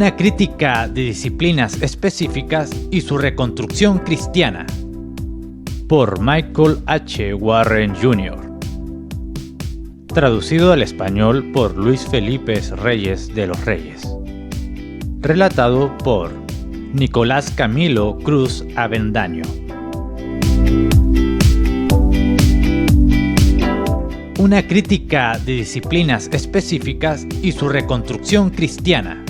Una crítica de disciplinas específicas y su reconstrucción cristiana, por Michael H. Warren Jr. Traducido al español por Luis Felipe Reyes de los Reyes. Relatado por Nicolás Camilo Cruz Avendaño. Una crítica de disciplinas específicas y su reconstrucción cristiana.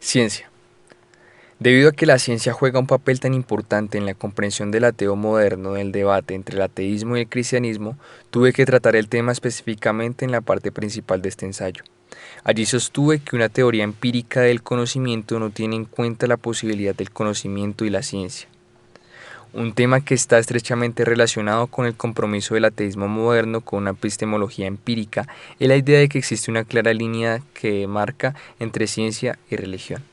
Ciencia. Debido a que la ciencia juega un papel tan importante en la comprensión del ateo moderno, del debate entre el ateísmo y el cristianismo, tuve que tratar el tema específicamente en la parte principal de este ensayo. Allí sostuve que una teoría empírica del conocimiento no tiene en cuenta la posibilidad del conocimiento y la ciencia. Un tema que está estrechamente relacionado con el compromiso del ateísmo moderno con una epistemología empírica es la idea de que existe una clara línea que marca entre ciencia y religión.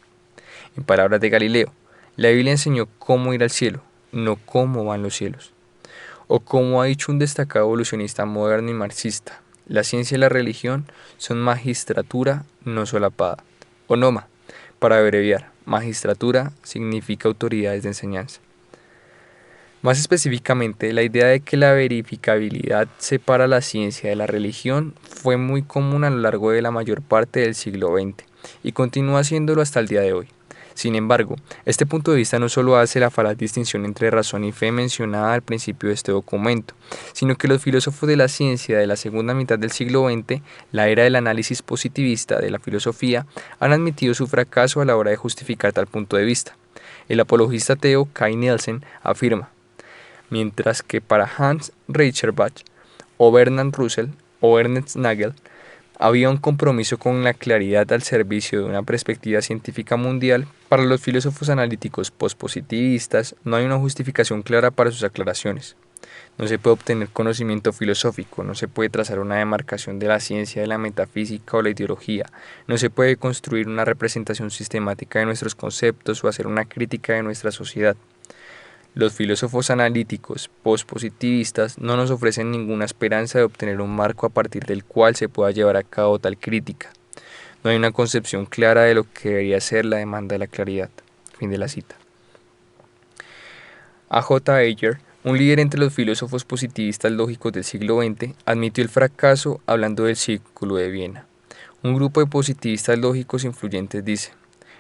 En palabras de Galileo, la Biblia enseñó cómo ir al cielo, no cómo van los cielos. O como ha dicho un destacado evolucionista moderno y marxista, la ciencia y la religión son magistratura no solapada. O NOMA, para abreviar, magistratura significa autoridades de enseñanza. Más específicamente, la idea de que la verificabilidad separa la ciencia de la religión fue muy común a lo largo de la mayor parte del siglo XX y continúa siéndolo hasta el día de hoy. Sin embargo, este punto de vista no solo hace la falaz distinción entre razón y fe mencionada al principio de este documento, sino que los filósofos de la ciencia de la segunda mitad del siglo XX, la era del análisis positivista de la filosofía, han admitido su fracaso a la hora de justificar tal punto de vista. El apologista ateo Kai Nielsen afirma: mientras que para Hans Reichenbach o Bertrand Russell o Ernst Nagel había un compromiso con la claridad al servicio de una perspectiva científica mundial, para los filósofos analíticos pospositivistas no hay una justificación clara para sus aclaraciones. No se puede obtener conocimiento filosófico, no se puede trazar una demarcación de la ciencia, de la metafísica o la ideología, no se puede construir una representación sistemática de nuestros conceptos o hacer una crítica de nuestra sociedad. Los filósofos analíticos pospositivistas no nos ofrecen ninguna esperanza de obtener un marco a partir del cual se pueda llevar a cabo tal crítica. No hay una concepción clara de lo que debería ser la demanda de la claridad. Fin de la cita. A.J. Ayer, un líder entre los filósofos positivistas lógicos del siglo XX, admitió el fracaso hablando del Círculo de Viena. Un grupo de positivistas lógicos influyentes dice: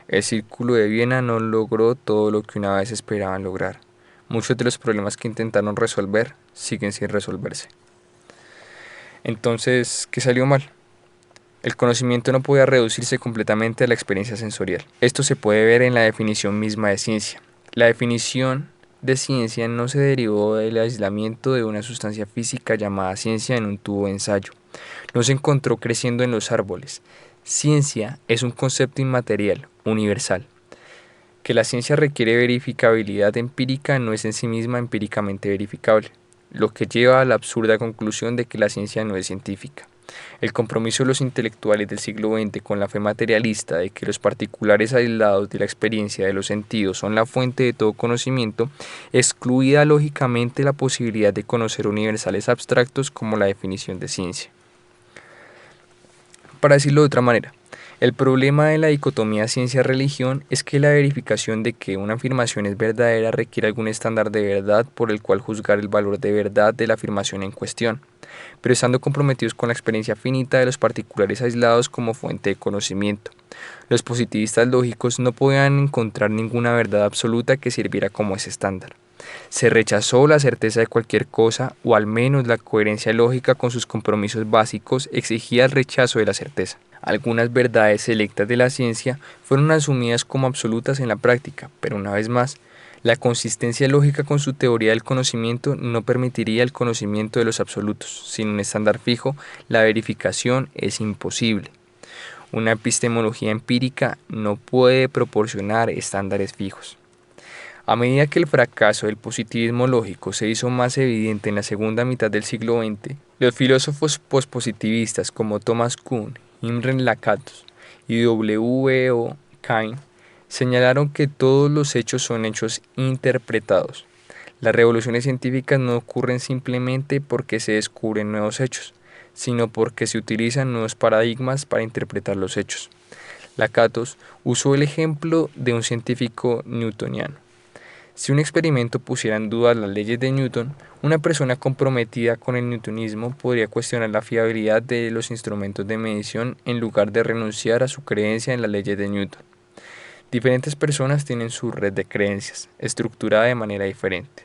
el Círculo de Viena no logró todo lo que una vez esperaban lograr. Muchos de los problemas que intentaron resolver siguen sin resolverse. Entonces, ¿qué salió mal? El conocimiento no podía reducirse completamente a la experiencia sensorial. Esto se puede ver en la definición misma de ciencia. La definición de ciencia no se derivó del aislamiento de una sustancia física llamada ciencia en un tubo de ensayo. No se encontró creciendo en los árboles. Ciencia es un concepto inmaterial, universal. Que la ciencia requiere verificabilidad empírica no es en sí misma empíricamente verificable, lo que lleva a la absurda conclusión de que la ciencia no es científica. El compromiso de los intelectuales del siglo XX con la fe materialista de que los particulares aislados de la experiencia de los sentidos son la fuente de todo conocimiento, excluía lógicamente la posibilidad de conocer universales abstractos como la definición de ciencia. Para decirlo de otra manera, el problema de la dicotomía ciencia-religión es que la verificación de que una afirmación es verdadera requiere algún estándar de verdad por el cual juzgar el valor de verdad de la afirmación en cuestión, pero estando comprometidos con la experiencia finita de los particulares aislados como fuente de conocimiento. Los positivistas lógicos no podían encontrar ninguna verdad absoluta que sirviera como ese estándar. Se rechazó la certeza de cualquier cosa, o al menos la coherencia lógica con sus compromisos básicos exigía el rechazo de la certeza. Algunas verdades selectas de la ciencia fueron asumidas como absolutas en la práctica, pero una vez más, la consistencia lógica con su teoría del conocimiento no permitiría el conocimiento de los absolutos. Sin un estándar fijo, la verificación es imposible. Una epistemología empírica no puede proporcionar estándares fijos. A medida que el fracaso del positivismo lógico se hizo más evidente en la segunda mitad del siglo XX, los filósofos pospositivistas como Thomas Kuhn, Imre Lakatos y W. O. Quine Señalaron que todos los hechos son hechos interpretados. Las revoluciones científicas no ocurren simplemente porque se descubren nuevos hechos, sino porque se utilizan nuevos paradigmas para interpretar los hechos. Lakatos usó el ejemplo de un científico newtoniano. Si un experimento pusiera en duda las leyes de Newton, una persona comprometida con el newtonismo podría cuestionar la fiabilidad de los instrumentos de medición en lugar de renunciar a su creencia en las leyes de Newton. Diferentes personas tienen su red de creencias, estructurada de manera diferente.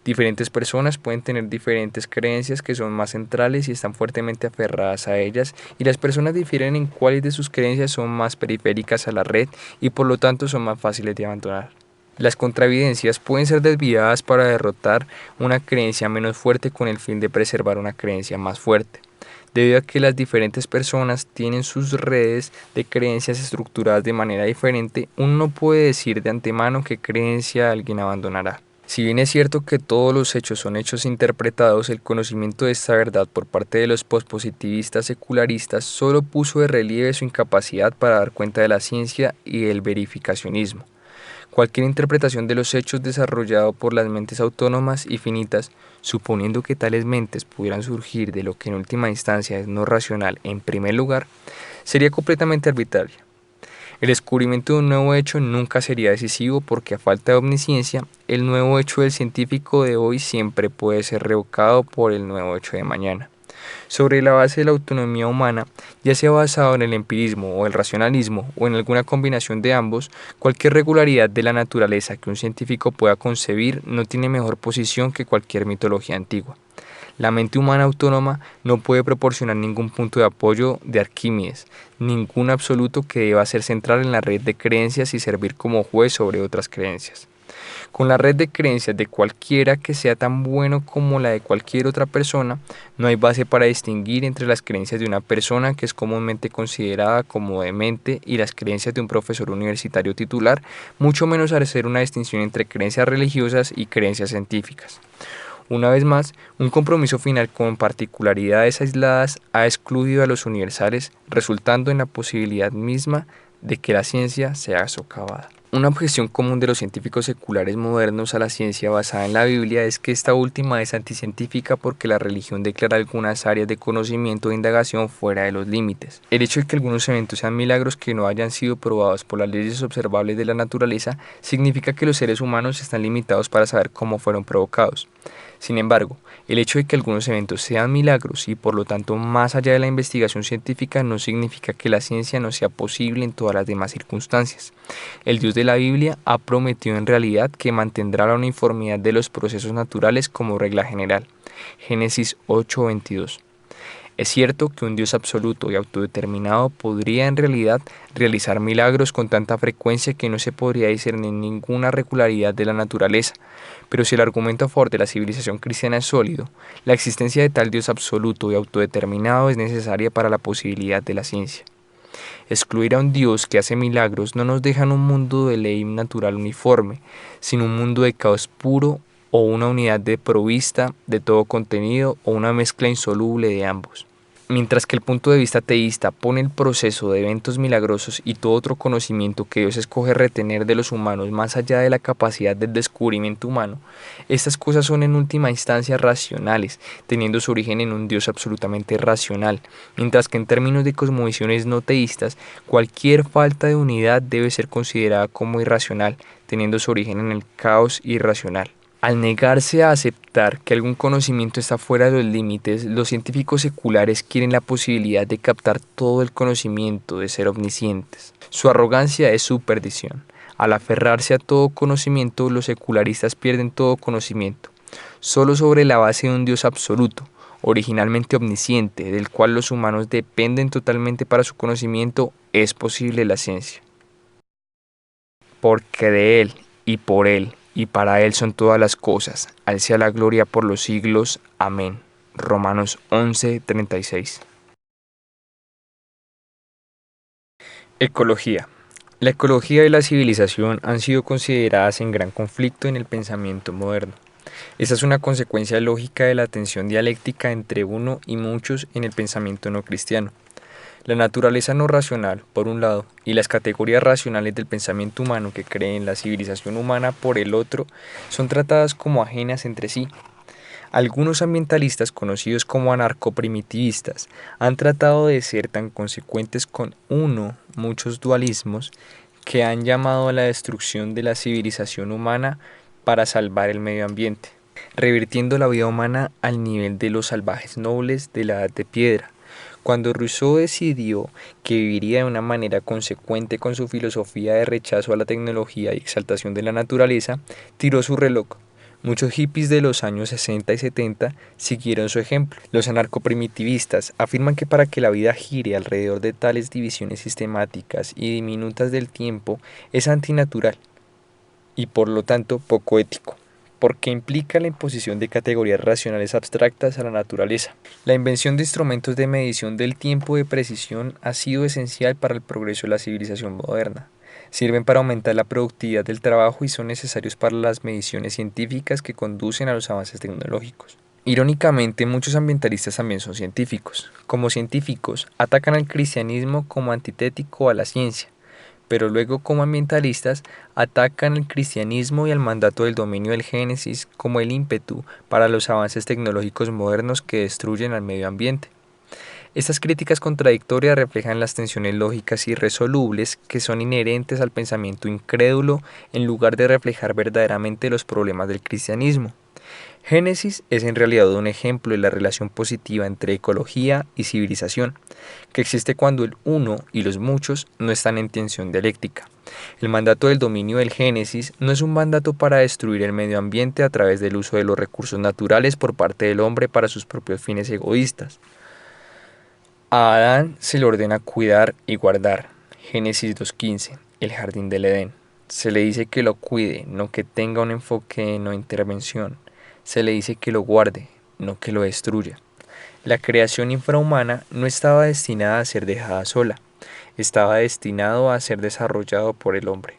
Diferentes personas pueden tener diferentes creencias que son más centrales y están fuertemente aferradas a ellas, y las personas difieren en cuáles de sus creencias son más periféricas a la red y por lo tanto son más fáciles de abandonar. Las contraevidencias pueden ser desviadas para derrotar una creencia menos fuerte con el fin de preservar una creencia más fuerte. Debido a que las diferentes personas tienen sus redes de creencias estructuradas de manera diferente, uno no puede decir de antemano qué creencia alguien abandonará. Si bien es cierto que todos los hechos son hechos interpretados, el conocimiento de esta verdad por parte de los pospositivistas secularistas solo puso de relieve su incapacidad para dar cuenta de la ciencia y del verificacionismo. Cualquier interpretación de los hechos desarrollado por las mentes autónomas y finitas, suponiendo que tales mentes pudieran surgir de lo que en última instancia es no racional en primer lugar, sería completamente arbitraria. El descubrimiento de un nuevo hecho nunca sería decisivo porque a falta de omnisciencia, el nuevo hecho del científico de hoy siempre puede ser revocado por el nuevo hecho de mañana. Sobre la base de la autonomía humana, ya sea basado en el empirismo o el racionalismo o en alguna combinación de ambos, cualquier regularidad de la naturaleza que un científico pueda concebir no tiene mejor posición que cualquier mitología antigua. La mente humana autónoma no puede proporcionar ningún punto de apoyo de Arquímedes, ningún absoluto que deba ser central en la red de creencias y servir como juez sobre otras creencias. Con la red de creencias de cualquiera que sea tan bueno como la de cualquier otra persona, no hay base para distinguir entre las creencias de una persona que es comúnmente considerada como demente y las creencias de un profesor universitario titular, mucho menos hacer una distinción entre creencias religiosas y creencias científicas. Una vez más, un compromiso final con particularidades aisladas ha excluido a los universales, resultando en la posibilidad misma de que la ciencia sea socavada. Una objeción común de los científicos seculares modernos a la ciencia basada en la Biblia es que esta última es anticientífica porque la religión declara algunas áreas de conocimiento e indagación fuera de los límites. El hecho de que algunos eventos sean milagros que no hayan sido probados por las leyes observables de la naturaleza significa que los seres humanos están limitados para saber cómo fueron provocados. Sin embargo, el hecho de que algunos eventos sean milagros y por lo tanto más allá de la investigación científica no significa que la ciencia no sea posible en todas las demás circunstancias. El Dios de la Biblia ha prometido en realidad que mantendrá la uniformidad de los procesos naturales como regla general. Génesis 8:22. Es cierto que un Dios absoluto y autodeterminado podría en realidad realizar milagros con tanta frecuencia que no se podría discernir ninguna regularidad de la naturaleza, pero si el argumento a favor de la civilización cristiana es sólido, la existencia de tal Dios absoluto y autodeterminado es necesaria para la posibilidad de la ciencia. Excluir a un Dios que hace milagros no nos deja en un mundo de ley natural uniforme, sino un mundo de caos puro o una unidad de provista de todo contenido o una mezcla insoluble de ambos. Mientras que el punto de vista teísta pone el proceso de eventos milagrosos y todo otro conocimiento que Dios escoge retener de los humanos más allá de la capacidad del descubrimiento humano, estas cosas son en última instancia racionales, teniendo su origen en un Dios absolutamente racional, mientras que en términos de cosmovisiones no teístas, cualquier falta de unidad debe ser considerada como irracional, teniendo su origen en el caos irracional. Al negarse a aceptar que algún conocimiento está fuera de los límites, los científicos seculares quieren la posibilidad de captar todo el conocimiento, de ser omniscientes. Su arrogancia es su perdición. Al aferrarse a todo conocimiento, los secularistas pierden todo conocimiento. Solo sobre la base de un Dios absoluto, originalmente omnisciente, del cual los humanos dependen totalmente para su conocimiento, es posible la ciencia. Porque de Él y por Él y para Él son todas las cosas. A Él sea la gloria por los siglos. Amén. Romanos 11:36. Ecología. La ecología y la civilización han sido consideradas en gran conflicto en el pensamiento moderno. Esta es una consecuencia lógica de la tensión dialéctica entre uno y muchos en el pensamiento no cristiano. La naturaleza no racional, por un lado, y las categorías racionales del pensamiento humano que creen la civilización humana, por el otro, son tratadas como ajenas entre sí. Algunos ambientalistas, conocidos como anarcoprimitivistas, han tratado de ser tan consecuentes con muchos dualismos, que han llamado a la destrucción de la civilización humana para salvar el medio ambiente, revirtiendo la vida humana al nivel de los salvajes nobles de la Edad de Piedra. Cuando Rousseau decidió que viviría de una manera consecuente con su filosofía de rechazo a la tecnología y exaltación de la naturaleza, tiró su reloj. Muchos hippies de los años 60 y 70 siguieron su ejemplo. Los anarcoprimitivistas afirman que para que la vida gire alrededor de tales divisiones sistemáticas y diminutas del tiempo es antinatural y por lo tanto poco ético, porque implica la imposición de categorías racionales abstractas a la naturaleza. La invención de instrumentos de medición del tiempo de precisión ha sido esencial para el progreso de la civilización moderna. Sirven para aumentar la productividad del trabajo y son necesarios para las mediciones científicas que conducen a los avances tecnológicos. Irónicamente, muchos ambientalistas también son científicos. Como científicos, atacan al cristianismo como antitético a la ciencia, pero luego como ambientalistas atacan al cristianismo y al mandato del dominio del Génesis como el ímpetu para los avances tecnológicos modernos que destruyen al medio ambiente. Estas críticas contradictorias reflejan las tensiones lógicas irresolubles que son inherentes al pensamiento incrédulo en lugar de reflejar verdaderamente los problemas del cristianismo. Génesis es en realidad un ejemplo de la relación positiva entre ecología y civilización, que existe cuando el uno y los muchos no están en tensión dialéctica. El mandato del dominio del Génesis no es un mandato para destruir el medio ambiente a través del uso de los recursos naturales por parte del hombre para sus propios fines egoístas. A Adán se le ordena cuidar y guardar. Génesis 2:15, el jardín del Edén. Se le dice que lo cuide, no que tenga un enfoque de no intervención. Se le dice que lo guarde, no que lo destruya. La creación infrahumana no estaba destinada a ser dejada sola, estaba destinado a ser desarrollado por el hombre.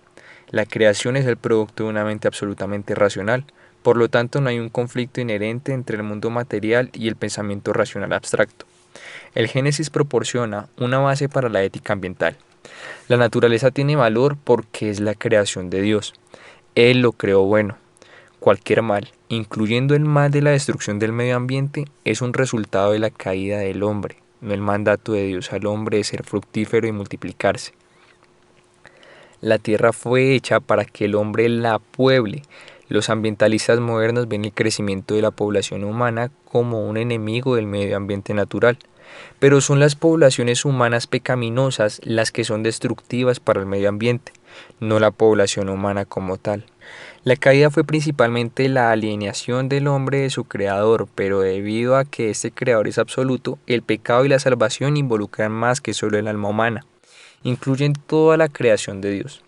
La creación es el producto de una mente absolutamente racional, por lo tanto no hay un conflicto inherente entre el mundo material y el pensamiento racional abstracto. El Génesis proporciona una base para la ética ambiental. La naturaleza tiene valor porque es la creación de Dios. Él lo creó bueno. Cualquier mal, incluyendo el mal de la destrucción del medio ambiente, es un resultado de la caída del hombre, no el mandato de Dios al hombre de ser fructífero y multiplicarse. La tierra fue hecha para que el hombre la pueble. Los ambientalistas modernos ven el crecimiento de la población humana como un enemigo del medio ambiente natural, pero son las poblaciones humanas pecaminosas las que son destructivas para el medio ambiente, no la población humana como tal. La caída fue principalmente la alienación del hombre de su creador, pero debido a que este creador es absoluto, el pecado y la salvación involucran más que solo el alma humana, incluyen toda la creación de Dios.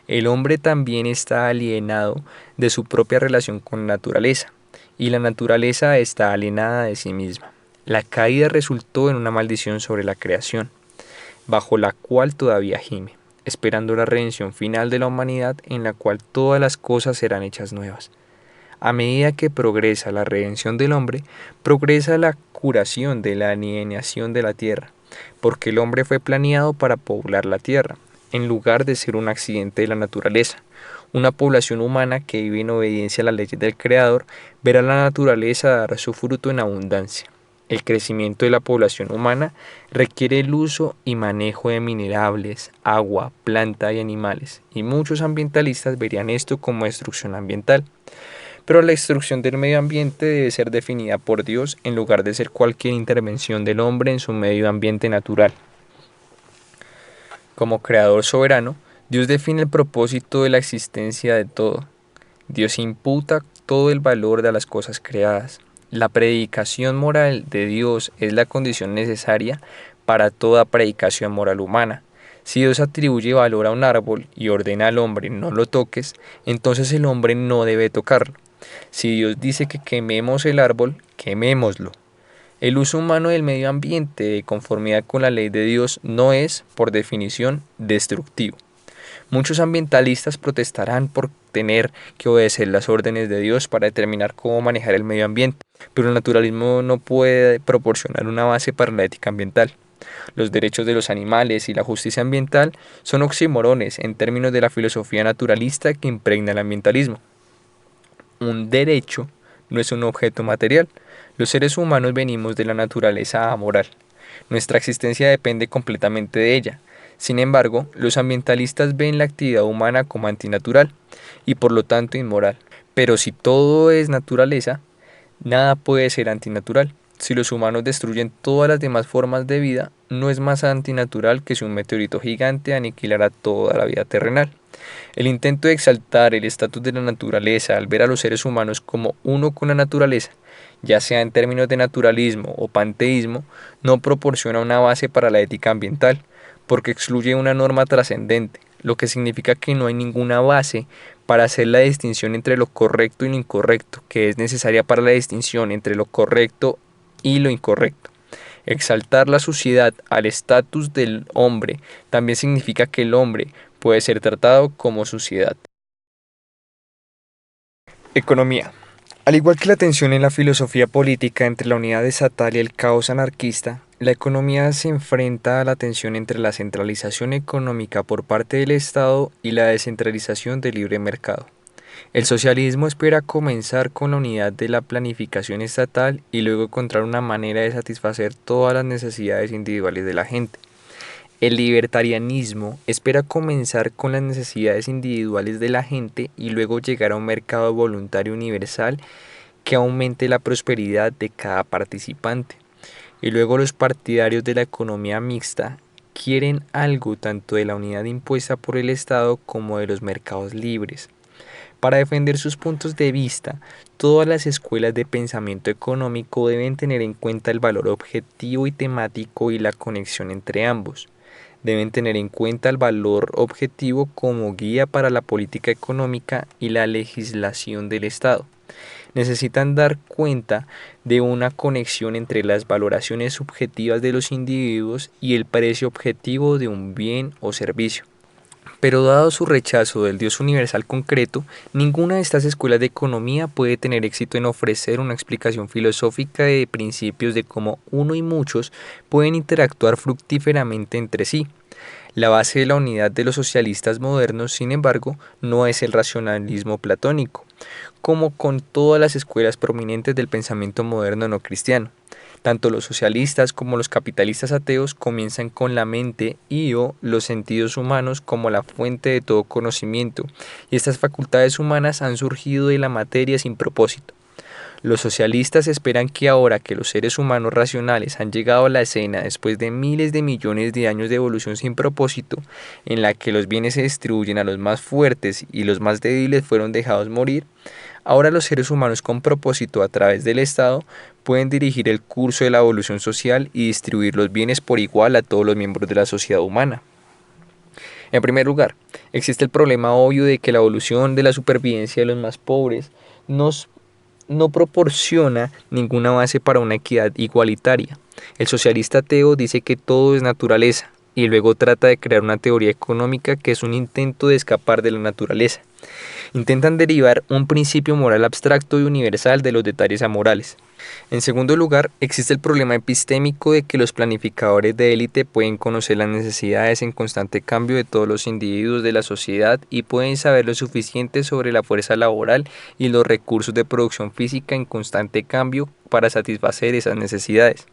El hombre también está alienado de su propia relación con la naturaleza, y la naturaleza está alienada de sí misma. La caída resultó en una maldición sobre la creación, bajo la cual todavía gime, esperando la redención final de la humanidad en la cual todas las cosas serán hechas nuevas. A medida que progresa la redención del hombre, progresa la curación de la alienación de la tierra, porque el hombre fue planeado para poblar la tierra, en lugar de ser un accidente de la naturaleza. Una población humana que vive en obediencia a las leyes del Creador verá la naturaleza dar su fruto en abundancia. El crecimiento de la población humana requiere el uso y manejo de minerables, agua, planta y animales, y muchos ambientalistas verían esto como destrucción ambiental. Pero la destrucción del medio ambiente debe ser definida por Dios en lugar de ser cualquier intervención del hombre en su medio ambiente natural. Como creador soberano, Dios define el propósito de la existencia de todo. Dios imputa todo el valor de las cosas creadas. La predicación moral de Dios es la condición necesaria para toda predicación moral humana. Si Dios atribuye valor a un árbol y ordena al hombre no lo toques, entonces el hombre no debe tocarlo. Si Dios dice que quememos el árbol, quemémoslo. El uso humano del medio ambiente de conformidad con la ley de Dios no es, por definición, destructivo. Muchos ambientalistas protestarán por tener que obedecer las órdenes de Dios para determinar cómo manejar el medio ambiente, pero el naturalismo no puede proporcionar una base para la ética ambiental. Los derechos de los animales y la justicia ambiental son oxímorones en términos de la filosofía naturalista que impregna el ambientalismo. Un derecho no es un objeto material. Los seres humanos venimos de la naturaleza amoral. Nuestra existencia depende completamente de ella. Sin embargo, los ambientalistas ven la actividad humana como antinatural y por lo tanto inmoral. Pero si todo es naturaleza, nada puede ser antinatural. Si los humanos destruyen todas las demás formas de vida, no es más antinatural que si un meteorito gigante aniquilara toda la vida terrenal. El intento de exaltar el estatus de la naturaleza al ver a los seres humanos como uno con la naturaleza, ya sea en términos de naturalismo o panteísmo, no proporciona una base para la ética ambiental, porque excluye una norma trascendente, lo que significa que no hay ninguna base para hacer la distinción entre lo correcto y lo incorrecto, que es necesaria para la distinción entre lo correcto y lo incorrecto. Exaltar la suciedad al estatus del hombre también significa que el hombre puede ser tratado como suciedad. Economía. Al igual que la tensión en la filosofía política entre la unidad estatal y el caos anarquista, la economía se enfrenta a la tensión entre la centralización económica por parte del Estado y la descentralización del libre mercado. El socialismo espera comenzar con la unidad de la planificación estatal y luego encontrar una manera de satisfacer todas las necesidades individuales de la gente. El libertarianismo espera comenzar con las necesidades individuales de la gente y luego llegar a un mercado voluntario universal que aumente la prosperidad de cada participante. Y luego los partidarios de la economía mixta quieren algo tanto de la unidad impuesta por el Estado como de los mercados libres. Para defender sus puntos de vista, todas las escuelas de pensamiento económico deben tener en cuenta el valor objetivo y temático y la conexión entre ambos. Deben tener en cuenta el valor objetivo como guía para la política económica y la legislación del Estado. Necesitan dar cuenta de una conexión entre las valoraciones subjetivas de los individuos y el precio objetivo de un bien o servicio. Pero dado su rechazo del Dios universal concreto, ninguna de estas escuelas de economía puede tener éxito en ofrecer una explicación filosófica de principios de cómo uno y muchos pueden interactuar fructíferamente entre sí. La base de la unidad de los socialistas modernos, sin embargo, no es el racionalismo platónico, como con todas las escuelas prominentes del pensamiento moderno no cristiano. Tanto los socialistas como los capitalistas ateos comienzan con la mente y o los sentidos humanos como la fuente de todo conocimiento, y estas facultades humanas han surgido de la materia sin propósito. Los socialistas esperan que ahora que los seres humanos racionales han llegado a la escena después de miles de millones de años de evolución sin propósito, en la que los bienes se distribuyen a los más fuertes y los más débiles fueron dejados morir, ahora los seres humanos con propósito a través del Estado pueden dirigir el curso de la evolución social y distribuir los bienes por igual a todos los miembros de la sociedad humana. En primer lugar, existe el problema obvio de que la evolución de la supervivencia de los más pobres no proporciona ninguna base para una equidad igualitaria. El socialista ateo dice que todo es naturaleza y luego trata de crear una teoría económica que es un intento de escapar de la naturaleza. Intentan derivar un principio moral abstracto y universal de los detalles amorales. En segundo lugar, existe el problema epistémico de que los planificadores de élite pueden conocer las necesidades en constante cambio de todos los individuos de la sociedad y pueden saber lo suficiente sobre la fuerza laboral y los recursos de producción física en constante cambio para satisfacer esas necesidades.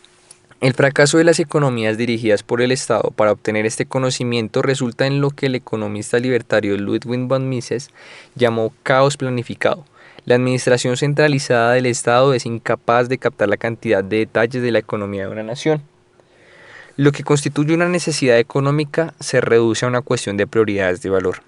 El fracaso de las economías dirigidas por el Estado para obtener este conocimiento resulta en lo que el economista libertario Ludwig von Mises llamó caos planificado. La administración centralizada del Estado es incapaz de captar la cantidad de detalles de la economía de una nación. Lo que constituye una necesidad económica se reduce a una cuestión de prioridades de valor.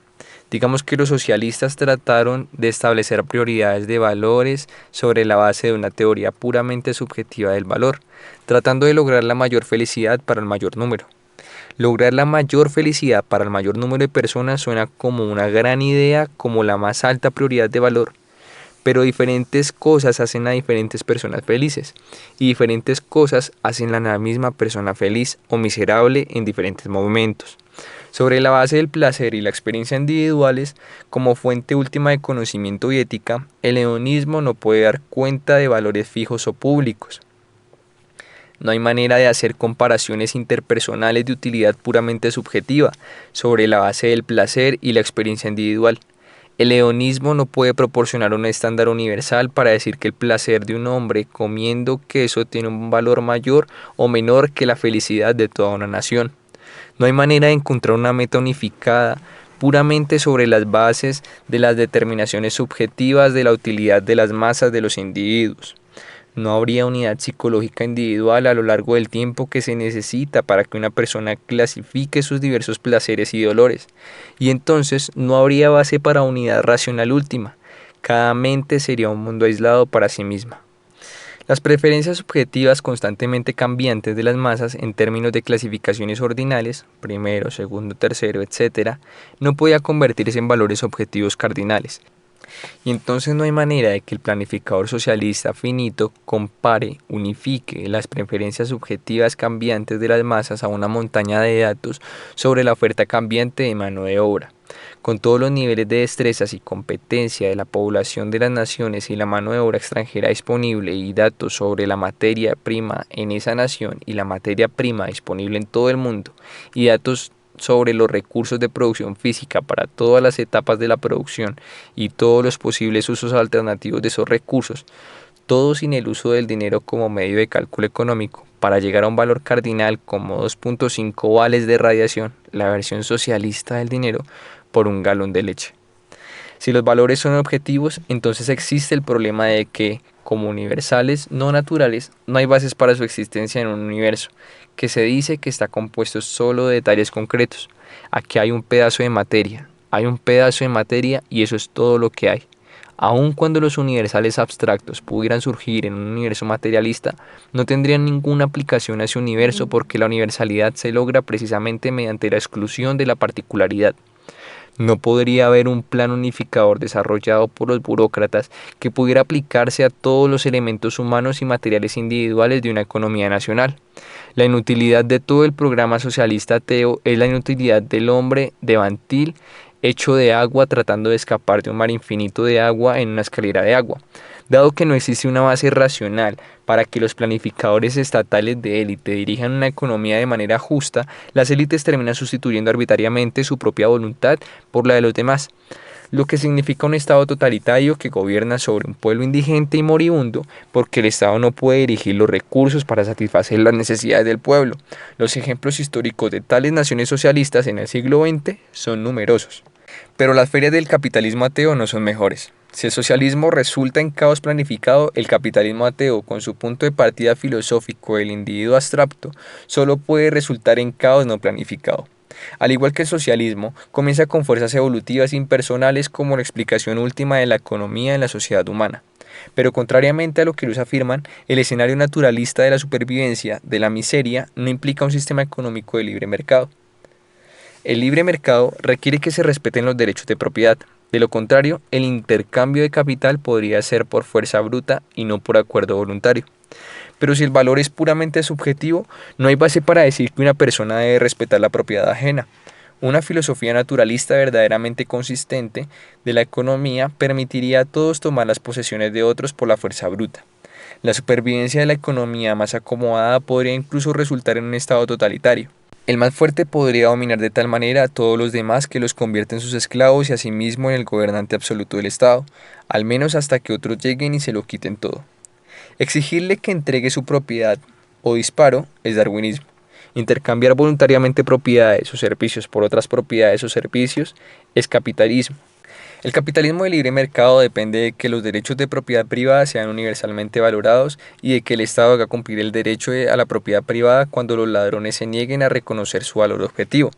Digamos que los socialistas trataron de establecer prioridades de valores sobre la base de una teoría puramente subjetiva del valor, tratando de lograr la mayor felicidad para el mayor número. Lograr la mayor felicidad para el mayor número de personas suena como una gran idea, como la más alta prioridad de valor. Pero diferentes cosas hacen a diferentes personas felices, y diferentes cosas hacen a la misma persona feliz o miserable en diferentes momentos. Sobre la base del placer y la experiencia individuales, como fuente última de conocimiento y ética, el hedonismo no puede dar cuenta de valores fijos o públicos. No hay manera de hacer comparaciones interpersonales de utilidad puramente subjetiva sobre la base del placer y la experiencia individual. El hedonismo no puede proporcionar un estándar universal para decir que el placer de un hombre comiendo queso tiene un valor mayor o menor que la felicidad de toda una nación. No hay manera de encontrar una meta unificada puramente sobre las bases de las determinaciones subjetivas de la utilidad de las masas de los individuos. No habría unidad psicológica individual a lo largo del tiempo que se necesita para que una persona clasifique sus diversos placeres y dolores, y entonces no habría base para unidad racional última. Cada mente sería un mundo aislado para sí misma. Las preferencias subjetivas constantemente cambiantes de las masas en términos de clasificaciones ordinales, primero, segundo, tercero, etc., no podía convertirse en valores objetivos cardinales. Y entonces no hay manera de que el planificador socialista finito compare, unifique las preferencias subjetivas cambiantes de las masas a una montaña de datos sobre la oferta cambiante de mano de obra. Con todos los niveles de destrezas y competencia de la población de las naciones y la mano de obra extranjera disponible y datos sobre la materia prima en esa nación y la materia prima disponible en todo el mundo y datos sobre los recursos de producción física para todas las etapas de la producción y todos los posibles usos alternativos de esos recursos, todo sin el uso del dinero como medio de cálculo económico, para llegar a un valor cardinal como 2.5 vales de radiación, la versión socialista del dinero, por un galón de leche. Si los valores son objetivos, entonces existe el problema de que, como universales no naturales, no hay bases para su existencia en un universo, que se dice que está compuesto solo de detalles concretos. Aquí hay un pedazo de materia y eso es todo lo que hay. Aun cuando los universales abstractos pudieran surgir en un universo materialista, no tendrían ninguna aplicación a ese universo porque la universalidad se logra precisamente mediante la exclusión de la particularidad. No podría haber un plan unificador desarrollado por los burócratas que pudiera aplicarse a todos los elementos humanos y materiales individuales de una economía nacional. La inutilidad de todo el programa socialista ateo es la inutilidad del hombre devantil hecho de agua tratando de escapar de un mar infinito de agua en una escalera de agua. Dado que no existe una base racional para que los planificadores estatales de élite dirijan una economía de manera justa, las élites terminan sustituyendo arbitrariamente su propia voluntad por la de los demás, lo que significa un Estado totalitario que gobierna sobre un pueblo indigente y moribundo porque el Estado no puede dirigir los recursos para satisfacer las necesidades del pueblo. Los ejemplos históricos de tales naciones socialistas en el siglo XX son numerosos. Pero las ferias del capitalismo ateo no son mejores. Si el socialismo resulta en caos planificado, el capitalismo ateo, con su punto de partida filosófico del individuo abstracto, solo puede resultar en caos no planificado. Al igual que el socialismo, comienza con fuerzas evolutivas impersonales como la explicación última de la economía en la sociedad humana. Pero contrariamente a lo que ellos afirman, el escenario naturalista de la supervivencia, de la miseria, no implica un sistema económico de libre mercado. El libre mercado requiere que se respeten los derechos de propiedad. De lo contrario, el intercambio de capital podría ser por fuerza bruta y no por acuerdo voluntario. Pero si el valor es puramente subjetivo, no hay base para decir que una persona debe respetar la propiedad ajena. Una filosofía naturalista verdaderamente consistente de la economía permitiría a todos tomar las posesiones de otros por la fuerza bruta. La supervivencia de la economía más acomodada podría incluso resultar en un estado totalitario. El más fuerte podría dominar de tal manera a todos los demás que los convierte en sus esclavos y a sí mismo en el gobernante absoluto del Estado, al menos hasta que otros lleguen y se lo quiten todo. Exigirle que entregue su propiedad o disparo es darwinismo. Intercambiar voluntariamente propiedades o servicios por otras propiedades o servicios es capitalismo. El capitalismo de libre mercado depende de que los derechos de propiedad privada sean universalmente valorados y de que el Estado haga cumplir el derecho a la propiedad privada cuando los ladrones se nieguen a reconocer su valor objetivo.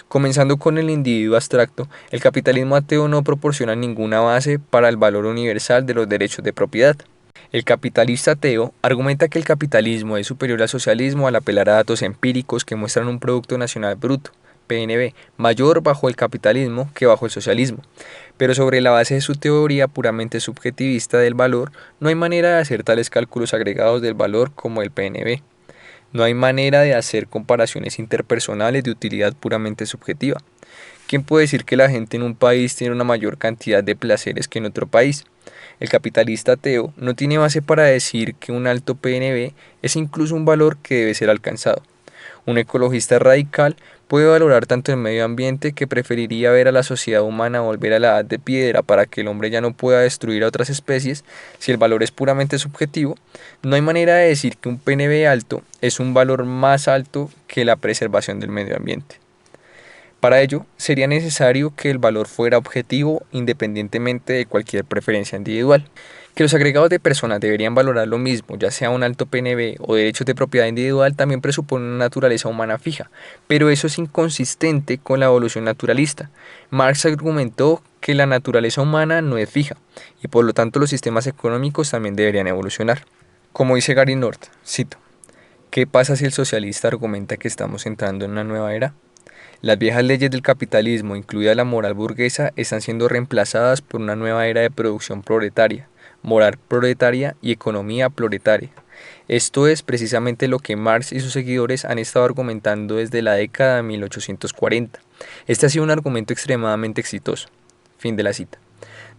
Comenzando con el individuo abstracto, el capitalismo ateo no proporciona ninguna base para el valor universal de los derechos de propiedad. El capitalista ateo argumenta que el capitalismo es superior al socialismo al apelar a datos empíricos que muestran un Producto Nacional Bruto, PNB, mayor bajo el capitalismo que bajo el socialismo. Pero sobre la base de su teoría puramente subjetivista del valor, no hay manera de hacer tales cálculos agregados del valor como el PNB. No hay manera de hacer comparaciones interpersonales de utilidad puramente subjetiva. ¿Quién puede decir que la gente en un país tiene una mayor cantidad de placeres que en otro país? El capitalista ateo no tiene base para decir que un alto PNB es incluso un valor que debe ser alcanzado. Un ecologista radical puede valorar tanto el medio ambiente que preferiría ver a la sociedad humana volver a la edad de piedra para que el hombre ya no pueda destruir a otras especies. Si el valor es puramente subjetivo, no hay manera de decir que un PNB alto es un valor más alto que la preservación del medio ambiente. Para ello, sería necesario que el valor fuera objetivo independientemente de cualquier preferencia individual. Que los agregados de personas deberían valorar lo mismo, ya sea un alto PNB o derechos de propiedad individual, también presupone una naturaleza humana fija, pero eso es inconsistente con la evolución naturalista. Marx argumentó que la naturaleza humana no es fija, y por lo tanto los sistemas económicos también deberían evolucionar. Como dice Gary North, cito, ¿qué pasa si el socialista argumenta que estamos entrando en una nueva era? Las viejas leyes del capitalismo, incluida la moral burguesa, están siendo reemplazadas por una nueva era de producción proletaria, moral proletaria y economía proletaria. Esto es precisamente lo que Marx y sus seguidores han estado argumentando desde la década de 1840. Este ha sido un argumento extremadamente exitoso. Fin de la cita.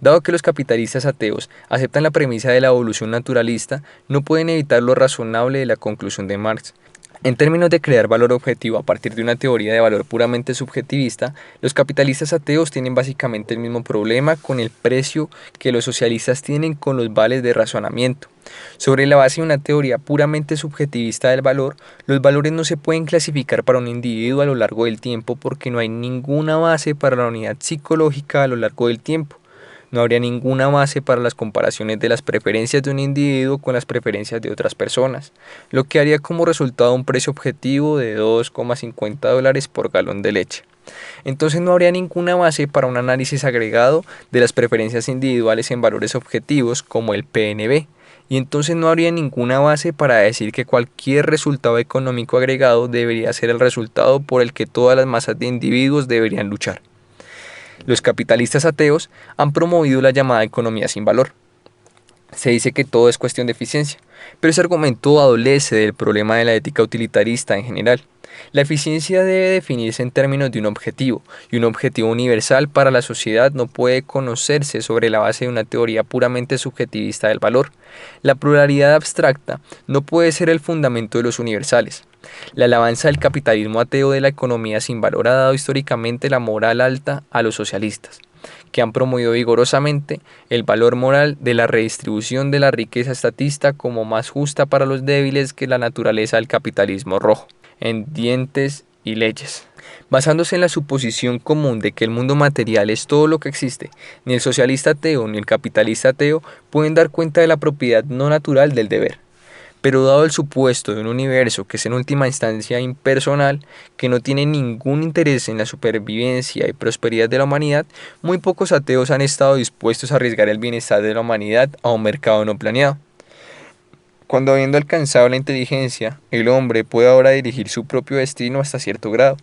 Dado que los capitalistas ateos aceptan la premisa de la evolución naturalista, no pueden evitar lo razonable de la conclusión de Marx. En términos de crear valor objetivo a partir de una teoría de valor puramente subjetivista, los capitalistas ateos tienen básicamente el mismo problema con el precio que los socialistas tienen con los vales de razonamiento. Sobre la base de una teoría puramente subjetivista del valor, los valores no se pueden clasificar para un individuo a lo largo del tiempo porque no hay ninguna base para la unidad psicológica a lo largo del tiempo. No habría ninguna base para las comparaciones de las preferencias de un individuo con las preferencias de otras personas, lo que haría como resultado un precio objetivo de $2,50 por galón de leche. Entonces no habría ninguna base para un análisis agregado de las preferencias individuales en valores objetivos como el PNB, y entonces no habría ninguna base para decir que cualquier resultado económico agregado debería ser el resultado por el que todas las masas de individuos deberían luchar. Los capitalistas ateos han promovido la llamada economía sin valor. Se dice que todo es cuestión de eficiencia, pero ese argumento adolece del problema de la ética utilitarista en general. La eficiencia debe definirse en términos de un objetivo, y un objetivo universal para la sociedad no puede conocerse sobre la base de una teoría puramente subjetivista del valor. La pluralidad abstracta no puede ser el fundamento de los universales. La alabanza del capitalismo ateo de la economía sin valor ha dado históricamente la moral alta a los socialistas, que han promovido vigorosamente el valor moral de la redistribución de la riqueza estatista como más justa para los débiles que la naturaleza del capitalismo rojo, en dientes y leyes. Basándose en la suposición común de que el mundo material es todo lo que existe, ni el socialista ateo ni el capitalista ateo pueden dar cuenta de la propiedad no natural del deber. Pero dado el supuesto de un universo que es en última instancia impersonal, que no tiene ningún interés en la supervivencia y prosperidad de la humanidad, muy pocos ateos han estado dispuestos a arriesgar el bienestar de la humanidad a un mercado no planeado. Cuando habiendo alcanzado la inteligencia, el hombre puede ahora dirigir su propio destino hasta cierto grado.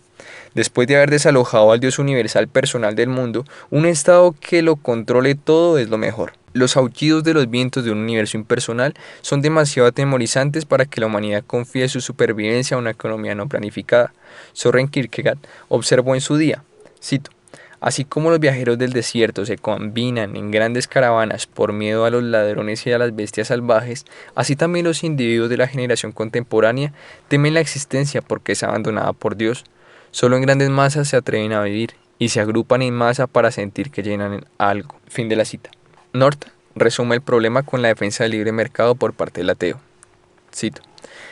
Después de haber desalojado al Dios universal personal del mundo, un estado que lo controle todo es lo mejor. Los aullidos de los vientos de un universo impersonal son demasiado atemorizantes para que la humanidad confíe su supervivencia a una economía no planificada. Soren Kierkegaard observó en su día, cito, así como los viajeros del desierto se combinan en grandes caravanas por miedo a los ladrones y a las bestias salvajes, así también los individuos de la generación contemporánea temen la existencia porque es abandonada por Dios. Solo en grandes masas se atreven a vivir y se agrupan en masa para sentir que llenan algo. Fin de la cita. North resume el problema con la defensa del libre mercado por parte del ateo. Cito.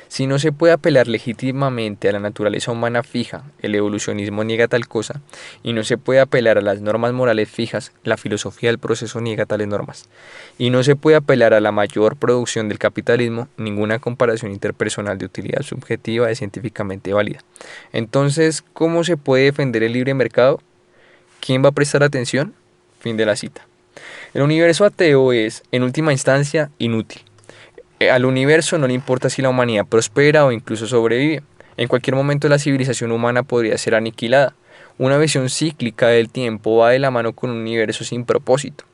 Si no se puede apelar legítimamente a la naturaleza humana fija, el evolucionismo niega tal cosa, y no se puede apelar a las normas morales fijas, la filosofía del proceso niega tales normas, y no se puede apelar a la mayor producción del capitalismo, ninguna comparación interpersonal de utilidad subjetiva es científicamente válida. Entonces, ¿cómo se puede defender el libre mercado? ¿Quién va a prestar atención? Fin de la cita. El universo ateo es, en última instancia, inútil. Al universo no le importa si la humanidad prospera o incluso sobrevive. En cualquier momento la civilización humana podría ser aniquilada. Una visión cíclica del tiempo va de la mano con un universo sin propósito.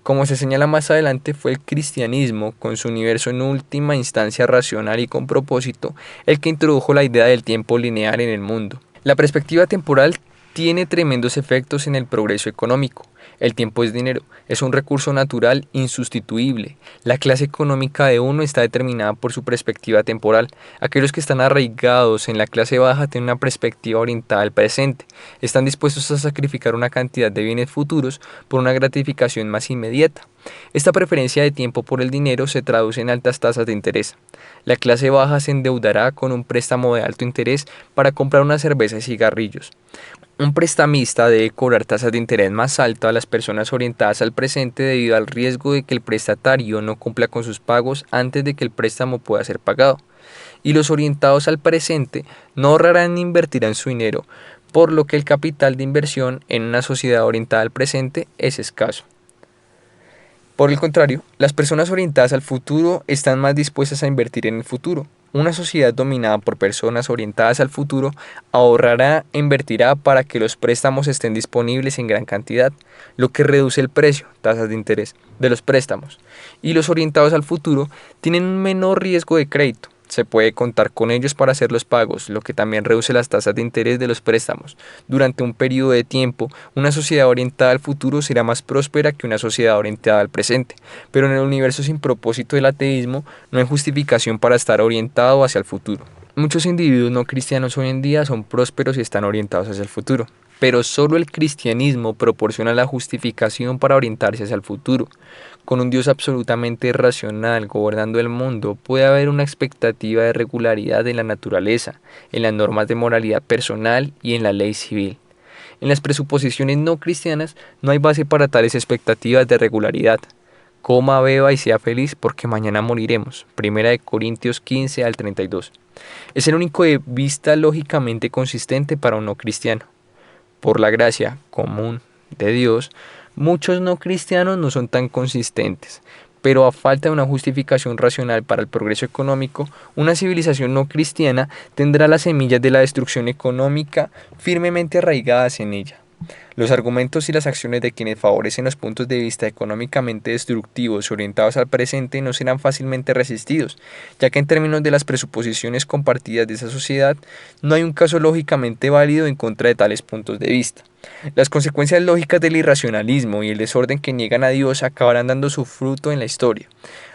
Como se señala más adelante, fue el cristianismo, con su universo en última instancia racional y con propósito, el que introdujo la idea del tiempo lineal en el mundo. La perspectiva temporal tiene tremendos efectos en el progreso económico. El tiempo es dinero, es un recurso natural insustituible. La clase económica de uno está determinada por su perspectiva temporal. Aquellos que están arraigados en la clase baja tienen una perspectiva orientada al presente. Están dispuestos a sacrificar una cantidad de bienes futuros por una gratificación más inmediata. Esta preferencia de tiempo por el dinero se traduce en altas tasas de interés. La clase baja se endeudará con un préstamo de alto interés para comprar una cerveza y cigarrillos. Un prestamista debe cobrar tasas de interés más altas a las personas orientadas al presente debido al riesgo de que el prestatario no cumpla con sus pagos antes de que el préstamo pueda ser pagado. Y los orientados al presente no ahorrarán ni invertirán su dinero, por lo que el capital de inversión en una sociedad orientada al presente es escaso. Por el contrario, las personas orientadas al futuro están más dispuestas a invertir en el futuro. Una sociedad dominada por personas orientadas al futuro ahorrará e invertirá para que los préstamos estén disponibles en gran cantidad, lo que reduce el precio, tasas de interés, de los préstamos. Y los orientados al futuro tienen un menor riesgo de crédito. Se puede contar con ellos para hacer los pagos, lo que también reduce las tasas de interés de los préstamos. Durante un periodo de tiempo, una sociedad orientada al futuro será más próspera que una sociedad orientada al presente. Pero en el universo sin propósito del ateísmo, no hay justificación para estar orientado hacia el futuro. Muchos individuos no cristianos hoy en día son prósperos y están orientados hacia el futuro. Pero solo el cristianismo proporciona la justificación para orientarse hacia el futuro. Con un Dios absolutamente racional gobernando el mundo, puede haber una expectativa de regularidad en la naturaleza, en las normas de moralidad personal y en la ley civil. En las presuposiciones no cristianas no hay base para tales expectativas de regularidad. Coma, beba y sea feliz porque mañana moriremos. 1 Corintios 15 al 32. Es el único de vista lógicamente consistente para un no cristiano. Por la gracia común de Dios, muchos no cristianos no son tan consistentes, pero a falta de una justificación racional para el progreso económico, una civilización no cristiana tendrá las semillas de la destrucción económica firmemente arraigadas en ella. Los argumentos y las acciones de quienes favorecen los puntos de vista económicamente destructivos y orientados al presente no serán fácilmente resistidos, ya que en términos de las presuposiciones compartidas de esa sociedad, no hay un caso lógicamente válido en contra de tales puntos de vista. Las consecuencias lógicas del irracionalismo y el desorden que niegan a Dios acabarán dando su fruto en la historia,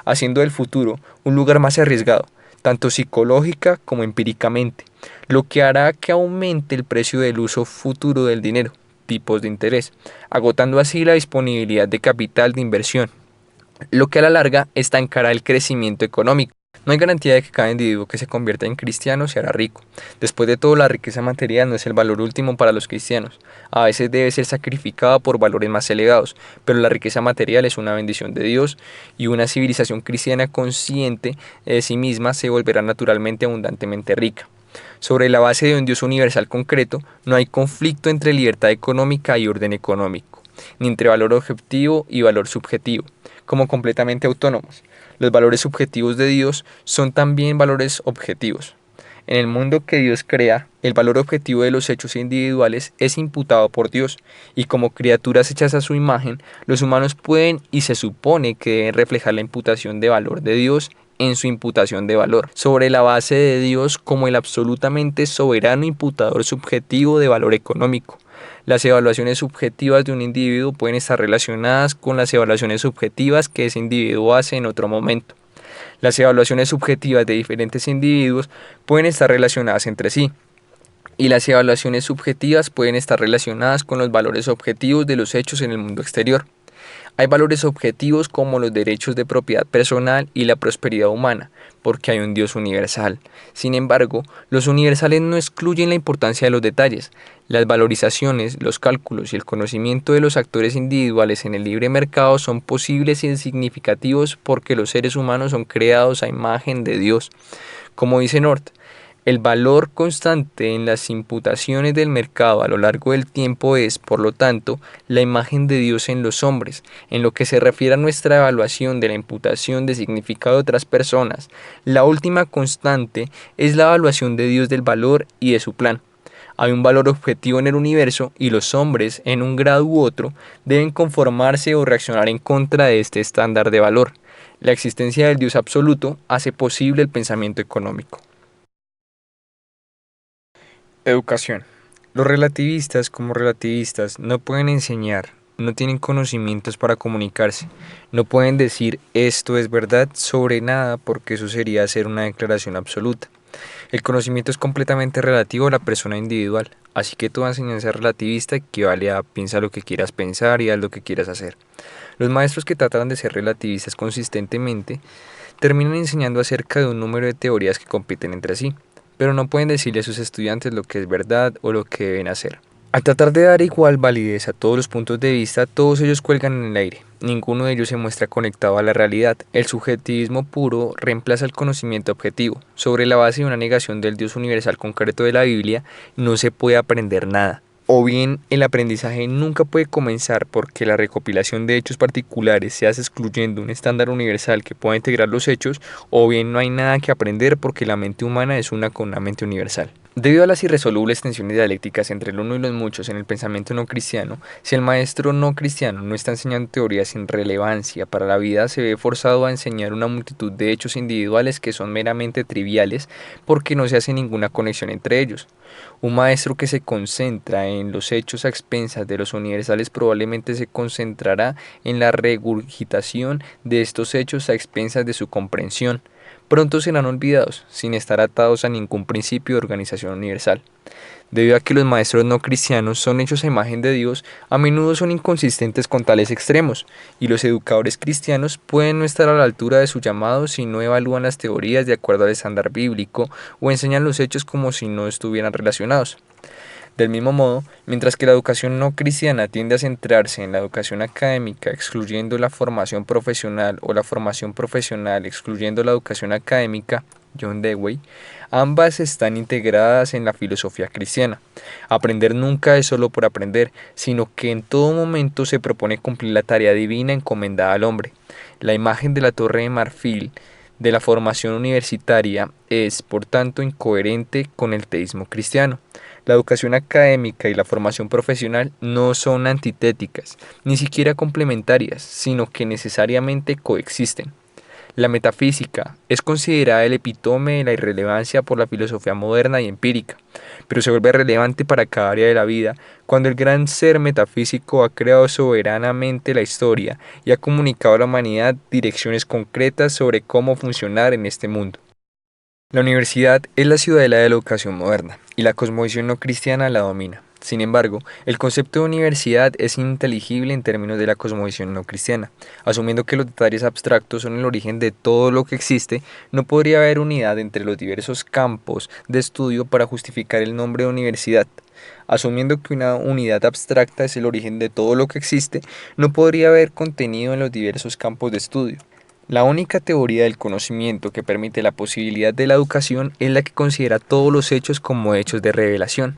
haciendo del futuro un lugar más arriesgado, tanto psicológica como empíricamente, lo que hará que aumente el precio del uso futuro del dinero, tipos de interés, agotando así la disponibilidad de capital de inversión, lo que a la larga estancará el crecimiento económico. No hay garantía de que cada individuo que se convierta en cristiano se hará rico. Después de todo, la riqueza material no es el valor último para los cristianos. A veces debe ser sacrificada por valores más elevados, pero la riqueza material es una bendición de Dios y una civilización cristiana consciente de sí misma se volverá naturalmente abundantemente rica. Sobre la base de un Dios universal concreto, no hay conflicto entre libertad económica y orden económico, ni entre valor objetivo y valor subjetivo, como completamente autónomos. Los valores subjetivos de Dios son también valores objetivos. En el mundo que Dios crea, el valor objetivo de los hechos individuales es imputado por Dios, y como criaturas hechas a su imagen, los humanos pueden y se supone que deben reflejar la imputación de valor de Dios en su imputación de valor, sobre la base de Dios como el absolutamente soberano imputador subjetivo de valor económico. Las evaluaciones subjetivas de un individuo pueden estar relacionadas con las evaluaciones subjetivas que ese individuo hace en otro momento. Las evaluaciones subjetivas de diferentes individuos pueden estar relacionadas entre sí, y las evaluaciones subjetivas pueden estar relacionadas con los valores objetivos de los hechos en el mundo exterior. Hay valores objetivos como los derechos de propiedad personal y la prosperidad humana, porque hay un Dios universal. Sin embargo, los universales no excluyen la importancia de los detalles. Las valorizaciones, los cálculos y el conocimiento de los actores individuales en el libre mercado son posibles y significativos porque los seres humanos son creados a imagen de Dios. Como dice North, el valor constante en las imputaciones del mercado a lo largo del tiempo es, por lo tanto, la imagen de Dios en los hombres. En lo que se refiere a nuestra evaluación de la imputación de significado de otras personas, la última constante es la evaluación de Dios del valor y de su plan. Hay un valor objetivo en el universo y los hombres, en un grado u otro, deben conformarse o reaccionar en contra de este estándar de valor. La existencia del Dios absoluto hace posible el pensamiento económico. Educación. Los relativistas, como relativistas, no pueden enseñar, no tienen conocimientos para comunicarse, no pueden decir esto es verdad sobre nada porque eso sería hacer una declaración absoluta. El conocimiento es completamente relativo a la persona individual, así que toda enseñanza relativista equivale a piensa lo que quieras pensar y haz lo que quieras hacer. Los maestros que tratan de ser relativistas consistentemente terminan enseñando acerca de un número de teorías que compiten entre sí, pero no pueden decirle a sus estudiantes lo que es verdad o lo que deben hacer. Al tratar de dar igual validez a todos los puntos de vista, todos ellos cuelgan en el aire. Ninguno de ellos se muestra conectado a la realidad. El subjetivismo puro reemplaza el conocimiento objetivo. Sobre la base de una negación del Dios universal concreto de la Biblia, no se puede aprender nada. O bien el aprendizaje nunca puede comenzar porque la recopilación de hechos particulares se hace excluyendo un estándar universal que pueda integrar los hechos, o bien no hay nada que aprender porque la mente humana es una con una mente universal. Debido a las irresolubles tensiones dialécticas entre el uno y los muchos en el pensamiento no cristiano, si el maestro no cristiano no está enseñando teorías sin relevancia para la vida, se ve forzado a enseñar una multitud de hechos individuales que son meramente triviales porque no se hace ninguna conexión entre ellos. Un maestro que se concentra en los hechos a expensas de los universales probablemente se concentrará en la regurgitación de estos hechos a expensas de su comprensión. Pronto serán olvidados, sin estar atados a ningún principio de organización universal. Debido a que los maestros no cristianos son hechos a imagen de Dios, a menudo son inconsistentes con tales extremos, y los educadores cristianos pueden no estar a la altura de su llamado si no evalúan las teorías de acuerdo al estándar bíblico o enseñan los hechos como si no estuvieran relacionados. Del mismo modo, mientras que la educación no cristiana tiende a centrarse en la educación académica, excluyendo la formación profesional, o la formación profesional, excluyendo la educación académica, John Dewey, ambas están integradas en la filosofía cristiana. Aprender nunca es solo por aprender, sino que en todo momento se propone cumplir la tarea divina encomendada al hombre. La imagen de la Torre de Marfil de la formación universitaria es, por tanto, incoherente con el teísmo cristiano. La educación académica y la formación profesional no son antitéticas, ni siquiera complementarias, sino que necesariamente coexisten. La metafísica es considerada el epítome de la irrelevancia por la filosofía moderna y empírica, pero se vuelve relevante para cada área de la vida cuando el gran ser metafísico ha creado soberanamente la historia y ha comunicado a la humanidad direcciones concretas sobre cómo funcionar en este mundo. La universidad es la ciudadela de la educación moderna, y la cosmovisión no cristiana la domina. Sin embargo, el concepto de universidad es ininteligible en términos de la cosmovisión no cristiana. Asumiendo que los detalles abstractos son el origen de todo lo que existe, no podría haber unidad entre los diversos campos de estudio para justificar el nombre de universidad. Asumiendo que una unidad abstracta es el origen de todo lo que existe, no podría haber contenido en los diversos campos de estudio. La única teoría del conocimiento que permite la posibilidad de la educación es la que considera todos los hechos como hechos de revelación.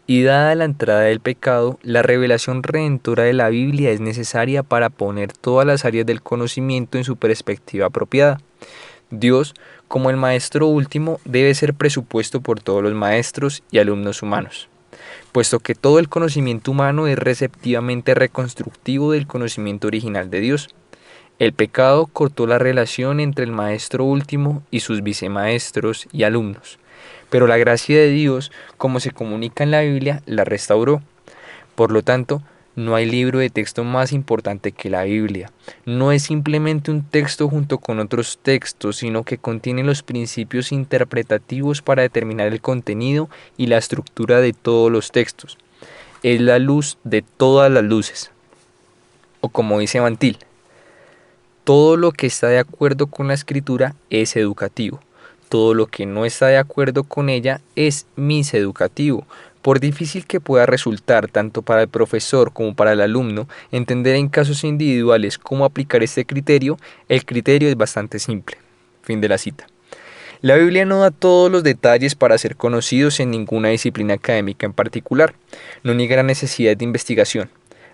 Y dada la entrada del pecado, la revelación redentora de la Biblia es necesaria para poner todas las áreas del conocimiento en su perspectiva apropiada. Dios, como el maestro último, debe ser presupuesto por todos los maestros y alumnos humanos, puesto que todo el conocimiento humano es receptivamente reconstructivo del conocimiento original de Dios. El pecado cortó la relación entre el maestro último y sus vicemaestros y alumnos, pero la gracia de Dios, como se comunica en la Biblia, la restauró. Por lo tanto, no hay libro de texto más importante que la Biblia. No es simplemente un texto junto con otros textos, sino que contiene los principios interpretativos para determinar el contenido y la estructura de todos los textos. Es la luz de todas las luces. O como dice Van Til, todo lo que está de acuerdo con la escritura es educativo. Todo lo que no está de acuerdo con ella es miseducativo. Por difícil que pueda resultar tanto para el profesor como para el alumno entender en casos individuales cómo aplicar este criterio, el criterio es bastante simple. Fin de la cita. La Biblia no da todos los detalles para ser conocidos en ninguna disciplina académica en particular. No niega la necesidad de investigación,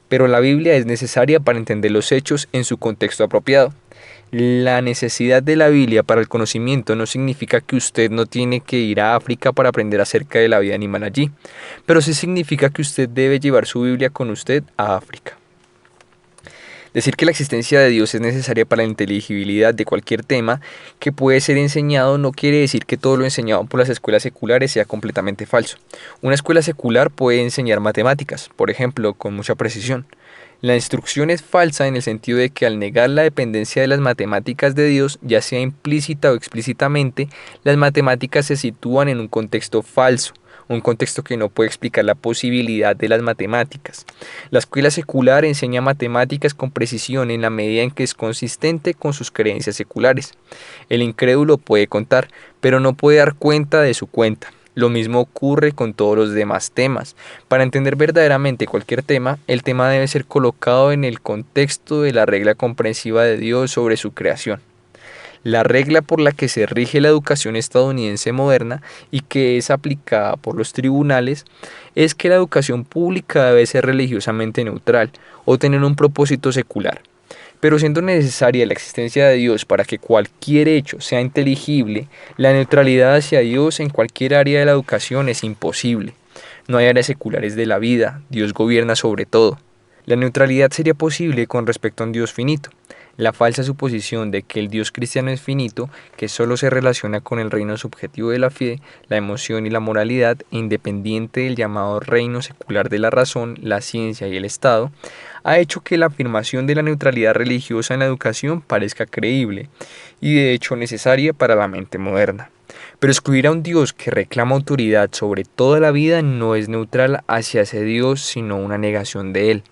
pero la Biblia es necesaria para entender los hechos en su contexto apropiado. La necesidad de la Biblia para el conocimiento no significa que usted no tiene que ir a África para aprender acerca de la vida animal allí, pero sí significa que usted debe llevar su Biblia con usted a África. Decir que la existencia de Dios es necesaria para la inteligibilidad de cualquier tema que puede ser enseñado no quiere decir que todo lo enseñado por las escuelas seculares sea completamente falso. Una escuela secular puede enseñar matemáticas, por ejemplo, con mucha precisión. La instrucción es falsa en el sentido de que al negar la dependencia de las matemáticas de Dios, ya sea implícita o explícitamente, las matemáticas se sitúan en un contexto falso, un contexto que no puede explicar la posibilidad de las matemáticas. La escuela secular enseña matemáticas con precisión en la medida en que es consistente con sus creencias seculares. El incrédulo puede contar, pero no puede dar cuenta de su cuenta. Lo mismo ocurre con todos los demás temas. Para entender verdaderamente cualquier tema, el tema debe ser colocado en el contexto de la regla comprensiva de Dios sobre su creación. La regla por la que se rige la educación estadounidense moderna y que es aplicada por los tribunales es que la educación pública debe ser religiosamente neutral o tener un propósito secular. Pero siendo necesaria la existencia de Dios para que cualquier hecho sea inteligible, la neutralidad hacia Dios en cualquier área de la educación es imposible. No hay áreas seculares de la vida, Dios gobierna sobre todo. La neutralidad sería posible con respecto a un Dios finito. La falsa suposición de que el Dios cristiano es finito, que solo se relaciona con el reino subjetivo de la fe, la emoción y la moralidad, independiente del llamado reino secular de la razón, la ciencia y el Estado, ha hecho que la afirmación de la neutralidad religiosa en la educación parezca creíble y de hecho necesaria para la mente moderna. Pero excluir a un Dios que reclama autoridad sobre toda la vida no es neutral hacia ese Dios, sino una negación de él.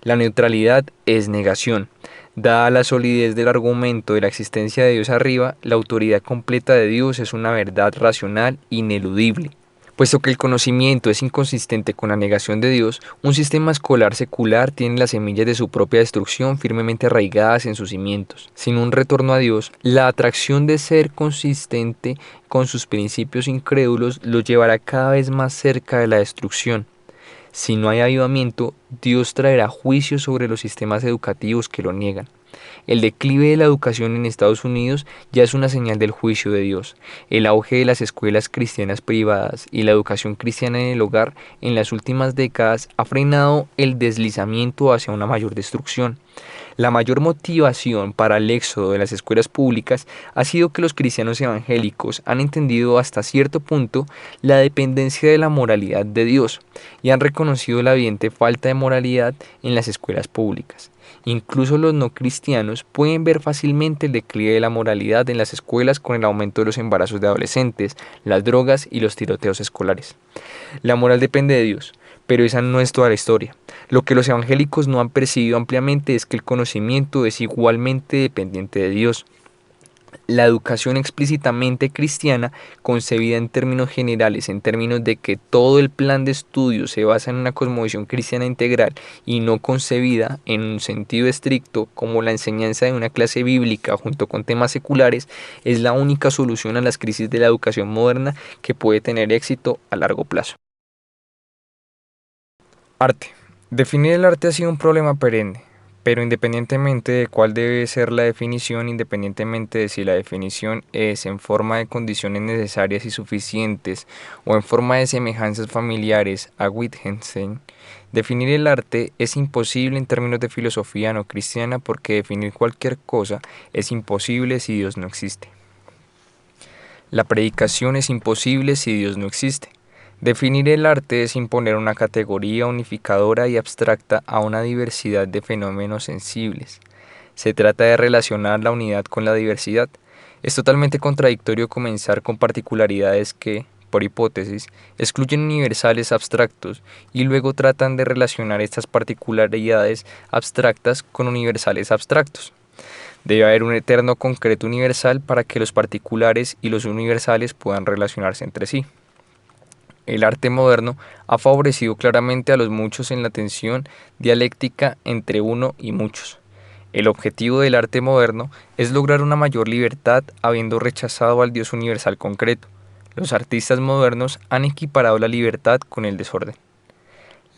La neutralidad es negación. Dada la solidez del argumento de la existencia de Dios arriba, la autoridad completa de Dios es una verdad racional ineludible. Puesto que el conocimiento es inconsistente con la negación de Dios, un sistema escolar secular tiene las semillas de su propia destrucción firmemente arraigadas en sus cimientos. Sin un retorno a Dios, la atracción de ser consistente con sus principios incrédulos lo llevará cada vez más cerca de la destrucción. Si no hay avivamiento, Dios traerá juicio sobre los sistemas educativos que lo niegan. El declive de la educación en Estados Unidos ya es una señal del juicio de Dios. El auge de las escuelas cristianas privadas y la educación cristiana en el hogar en las últimas décadas ha frenado el deslizamiento hacia una mayor destrucción. La mayor motivación para el éxodo de las escuelas públicas ha sido que los cristianos evangélicos han entendido hasta cierto punto la dependencia de la moralidad de Dios y han reconocido la evidente falta de moralidad en las escuelas públicas. Incluso los no cristianos pueden ver fácilmente el declive de la moralidad en las escuelas con el aumento de los embarazos de adolescentes, las drogas y los tiroteos escolares. La moral depende de Dios, pero esa no es toda la historia. Lo que los evangélicos no han percibido ampliamente es que el conocimiento es igualmente dependiente de Dios. La educación explícitamente cristiana, concebida en términos generales, en términos de que todo el plan de estudio se basa en una cosmovisión cristiana integral y no concebida en un sentido estricto como la enseñanza de una clase bíblica junto con temas seculares, es la única solución a las crisis de la educación moderna que puede tener éxito a largo plazo. Arte. Definir el arte ha sido un problema perenne. Pero independientemente de cuál debe ser la definición, independientemente de si la definición es en forma de condiciones necesarias y suficientes o en forma de semejanzas familiares a Wittgenstein, definir el arte es imposible en términos de filosofía no cristiana porque definir cualquier cosa es imposible si Dios no existe. La predicación es imposible si Dios no existe. Definir el arte es imponer una categoría unificadora y abstracta a una diversidad de fenómenos sensibles. Se trata de relacionar la unidad con la diversidad. Es totalmente contradictorio comenzar con particularidades que, por hipótesis, excluyen universales abstractos y luego tratan de relacionar estas particularidades abstractas con universales abstractos. Debe haber un eterno concreto universal para que los particulares y los universales puedan relacionarse entre sí. El arte moderno ha favorecido claramente a los muchos en la tensión dialéctica entre uno y muchos. El objetivo del arte moderno es lograr una mayor libertad habiendo rechazado al Dios universal concreto. Los artistas modernos han equiparado la libertad con el desorden.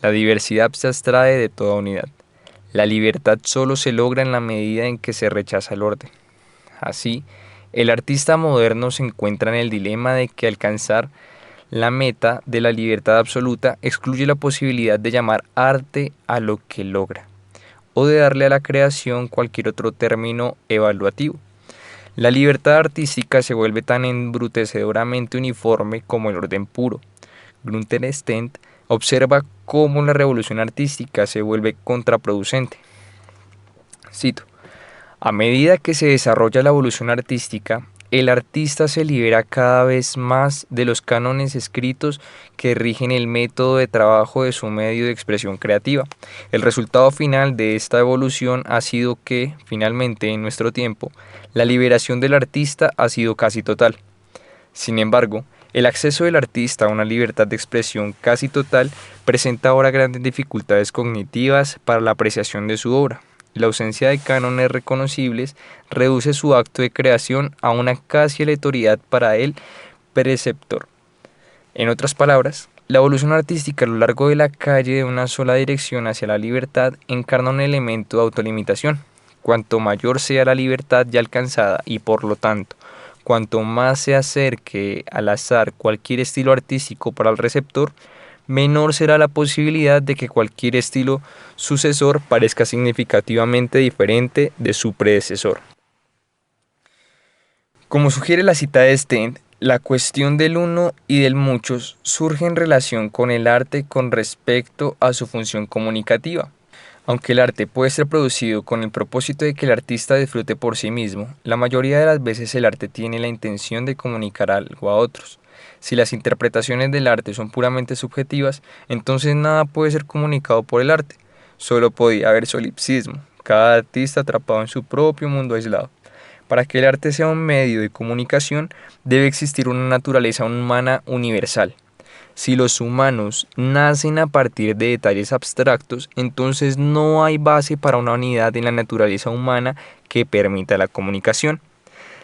La diversidad se abstrae de toda unidad. La libertad solo se logra en la medida en que se rechaza el orden. Así, el artista moderno se encuentra en el dilema de que alcanzar la meta de la libertad absoluta excluye la posibilidad de llamar arte a lo que logra. o de darle a la creación cualquier otro término evaluativo. La libertad artística se vuelve tan embrutecedoramente uniforme como el orden puro. Gunther Stent observa cómo la revolución artística se vuelve contraproducente. Cito: a medida que se desarrolla la evolución artística, el artista se libera cada vez más de los cánones escritos que rigen el método de trabajo de su medio de expresión creativa. El resultado final de esta evolución ha sido que, finalmente, en nuestro tiempo, la liberación del artista ha sido casi total. Sin embargo, el acceso del artista a una libertad de expresión casi total presenta ahora grandes dificultades cognitivas para la apreciación de su obra. La ausencia de cánones reconocibles reduce su acto de creación a una casi aleatoriedad para el preceptor. En otras palabras, la evolución artística a lo largo de la calle de una sola dirección hacia la libertad encarna un elemento de autolimitación. Cuanto mayor sea la libertad ya alcanzada y, por lo tanto, cuanto más se acerque al azar cualquier estilo artístico para el receptor, menor será la posibilidad de que cualquier estilo sucesor parezca significativamente diferente de su predecesor. Como sugiere la cita de Stent, la cuestión del uno y del muchos surge en relación con el arte con respecto a su función comunicativa. Aunque el arte puede ser producido con el propósito de que el artista disfrute por sí mismo, la mayoría de las veces el arte tiene la intención de comunicar algo a otros. Si las interpretaciones del arte son puramente subjetivas, entonces nada puede ser comunicado por el arte. Solo podía haber solipsismo, cada artista atrapado en su propio mundo aislado. Para que el arte sea un medio de comunicación, debe existir una naturaleza humana universal. Si los humanos nacen a partir de detalles abstractos, entonces no hay base para una unidad en la naturaleza humana que permita la comunicación.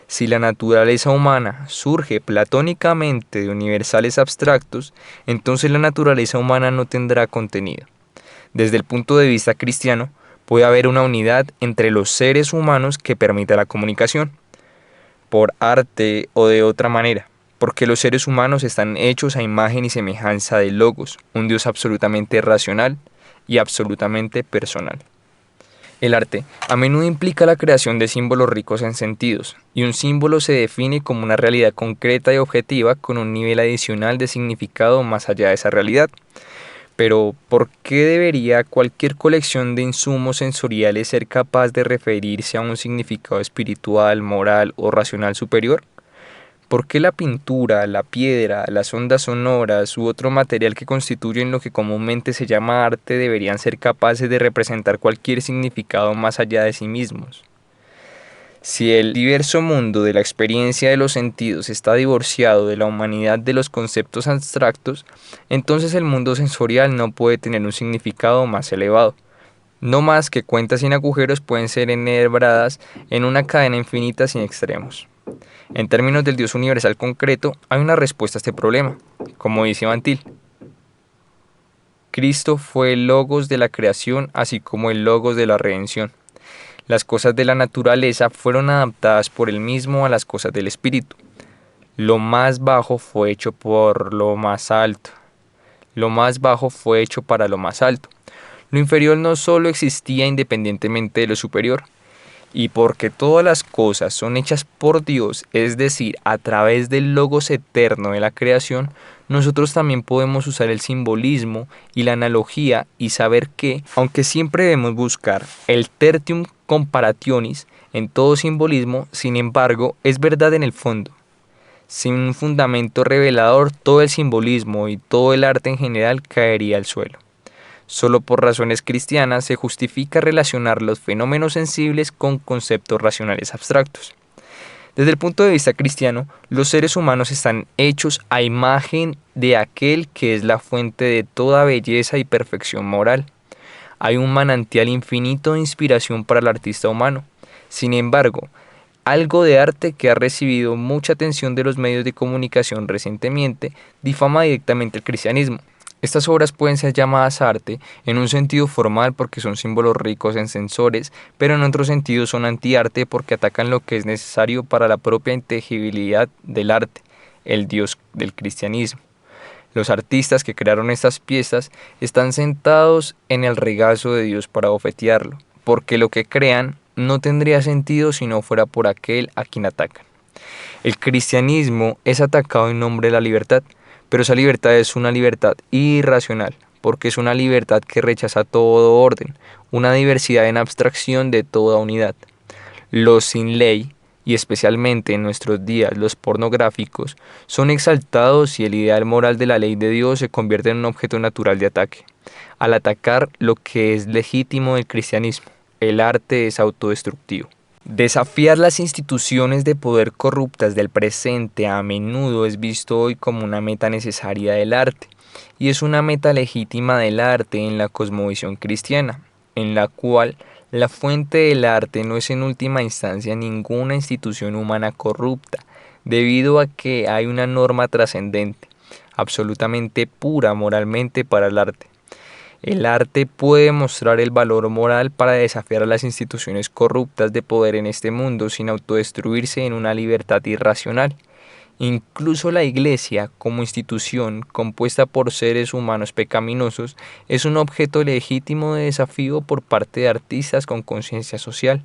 Si la naturaleza humana surge platónicamente de universales abstractos, entonces la naturaleza humana no tendrá contenido. Desde el punto de vista cristiano, puede haber una unidad entre los seres humanos que permita la comunicación, por arte o de otra manera, porque los seres humanos están hechos a imagen y semejanza de Logos, un Dios absolutamente racional y absolutamente personal. El arte a menudo implica la creación de símbolos ricos en sentidos, y un símbolo se define como una realidad concreta y objetiva con un nivel adicional de significado más allá de esa realidad. Pero, ¿por qué debería cualquier colección de insumos sensoriales ser capaz de referirse a un significado espiritual, moral o racional superior? ¿Por qué la pintura, la piedra, las ondas sonoras u otro material que constituyen lo que comúnmente se llama arte deberían ser capaces de representar cualquier significado más allá de sí mismos? Si el diverso mundo de la experiencia de los sentidos está divorciado de la humanidad de los conceptos abstractos, entonces el mundo sensorial no puede tener un significado más elevado. No más que cuentas sin agujeros pueden ser enhebradas en una cadena infinita sin extremos. En términos del Dios universal concreto, hay una respuesta a este problema. Como dice Van Til, Cristo fue el logos de la creación, así como el logos de la redención. Las cosas de la naturaleza fueron adaptadas por él mismo a las cosas del espíritu. Lo más bajo fue hecho por lo más alto. Lo más bajo fue hecho para lo más alto. Lo inferior no solo existía independientemente de lo superior. Y porque todas las cosas son hechas por Dios, es decir, a través del logos eterno de la creación, nosotros también podemos usar el simbolismo y la analogía y saber que, aunque siempre debemos buscar el tertium comparationis en todo simbolismo, sin embargo, es verdad en el fondo. Sin un fundamento revelador, todo el simbolismo y todo el arte en general caería al suelo. Solo por razones cristianas se justifica relacionar los fenómenos sensibles con conceptos racionales abstractos. Desde el punto de vista cristiano, los seres humanos están hechos a imagen de aquel que es la fuente de toda belleza y perfección moral. Hay un manantial infinito de inspiración para el artista humano. Sin embargo, algo de arte que ha recibido mucha atención de los medios de comunicación recientemente difama directamente el cristianismo. Estas obras pueden ser llamadas arte en un sentido formal porque son símbolos ricos en sensores, pero en otro sentido son antiarte porque atacan lo que es necesario para la propia inteligibilidad del arte, el Dios del cristianismo. Los artistas que crearon estas piezas están sentados en el regazo de Dios para bofetearlo, porque lo que crean no tendría sentido si no fuera por aquel a quien atacan. El cristianismo es atacado en nombre de la libertad, pero esa libertad es una libertad irracional, porque es una libertad que rechaza todo orden, una diversidad en abstracción de toda unidad. Los sin ley, y especialmente en nuestros días los pornográficos, son exaltados y el ideal moral de la ley de Dios se convierte en un objeto natural de ataque. Al atacar lo que es legítimo del cristianismo, el arte es autodestructivo. Desafiar las instituciones de poder corruptas del presente a menudo es visto hoy como una meta necesaria del arte, y es una meta legítima del arte en la cosmovisión cristiana, en la cual la fuente del arte no es en última instancia ninguna institución humana corrupta, debido a que hay una norma trascendente, absolutamente pura moralmente para el arte. El arte puede mostrar el valor moral para desafiar a las instituciones corruptas de poder en este mundo sin autodestruirse en una libertad irracional. Incluso la Iglesia, como institución compuesta por seres humanos pecaminosos, es un objeto legítimo de desafío por parte de artistas con conciencia social.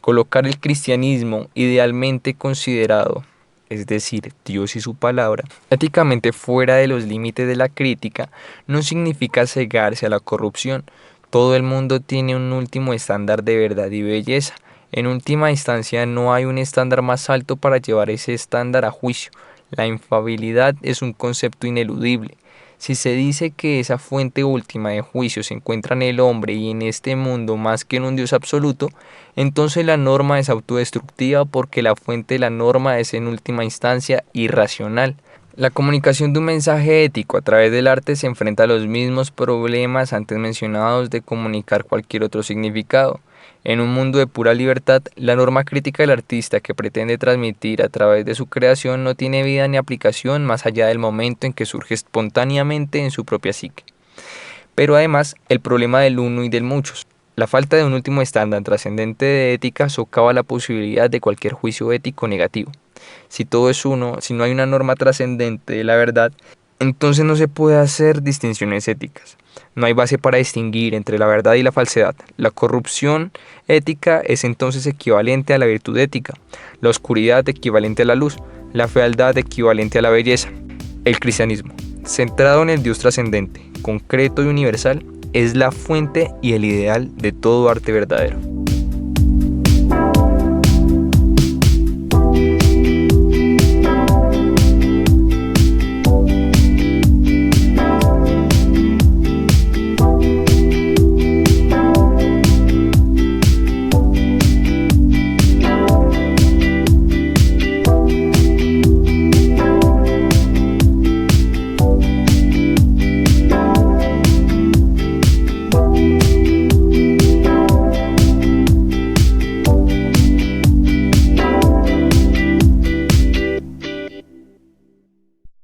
Colocar el cristianismo idealmente considerado, es decir, Dios y su palabra, éticamente fuera de los límites de la crítica, no significa cegarse a la corrupción. Todo el mundo tiene un último estándar de verdad y belleza. En última instancia, no hay un estándar más alto para llevar ese estándar a juicio. La infalibilidad es un concepto ineludible. Si se dice que esa fuente última de juicio se encuentra en el hombre y en este mundo más que en un Dios absoluto, entonces la norma es autodestructiva porque la fuente de la norma es en última instancia irracional. La comunicación de un mensaje ético a través del arte se enfrenta a los mismos problemas antes mencionados de comunicar cualquier otro significado. En un mundo de pura libertad, la norma crítica del artista que pretende transmitir a través de su creación no tiene vida ni aplicación más allá del momento en que surge espontáneamente en su propia psique. Pero además, el problema del uno y del muchos. La falta de un último estándar trascendente de ética socava la posibilidad de cualquier juicio ético negativo. Si todo es uno, si no hay una norma trascendente de la verdad, entonces no se puede hacer distinciones éticas. No hay base para distinguir entre la verdad y la falsedad. La corrupción ética es entonces equivalente a la virtud ética, la oscuridad equivalente a la luz, la fealdad equivalente a la belleza. El cristianismo, centrado en el Dios trascendente, concreto y universal, es la fuente y el ideal de todo arte verdadero.